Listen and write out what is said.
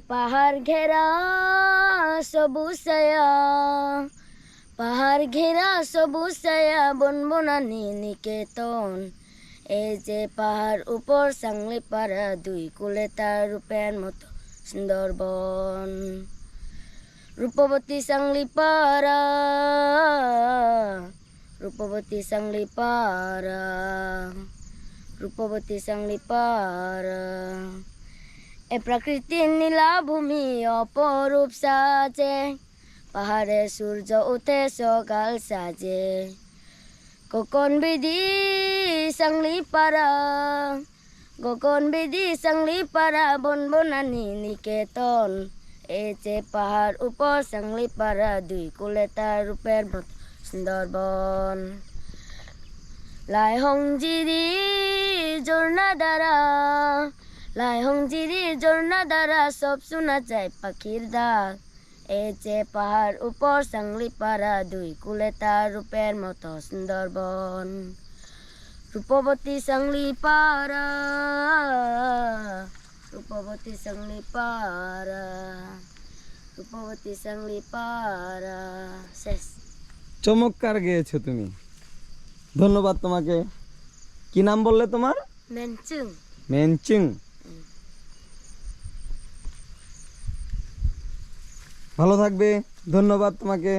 পাহাড় ঘেরা সবুজ ছায়া, পাহাড় ঘেরা সবুজ ছায়া, বনবনানি নিকেতন। এই যে পাহাড় উপর সাংলিপাড়া, দুই কুলে তার রূপের মতো সুন্দরবন। রূপবতী সাংলিপাড়া, রূপবতী সাংলিপাড়া, রূপবতী সাংলিপাড়া। এ প্রকৃতির নীলাভূমি অপরূপ সাজে, পাহাড়ে সূর্য উঠে সকাল সাজে। গগনবিধি সাংলিপাড়া, গগনবিধি সাংলিপাড়া, বনবনানি নিকেতন। এই যে পাহাড় উপর সাংলিপাড়া, দুই কুলে তার রূপের মতো সুন্দরবন। লাইহংজিরি ঝর্ণা দ্বারা, লাইহংজিরি ঝর্ণা দ্বারা সব শোনা যায় পাখির ডাক। এই যে পাহাড় উপর সাংলিপাড়া, দুই কুলে তার রূপের মতো সুন্দরবন। রূপবতী সাংলিপাড়া, রূপবতী সাংলিপাড়া, রূপবতী সাংলিপাড়া। শেষ। চমৎকার গেয়েছো তুমি, ধন্যবাদ তোমাকে। কি নাম বললে তোমার? মেনচুং। মেনচুং। ভালো থাকবে, ধন্যবাদ তোমাকে।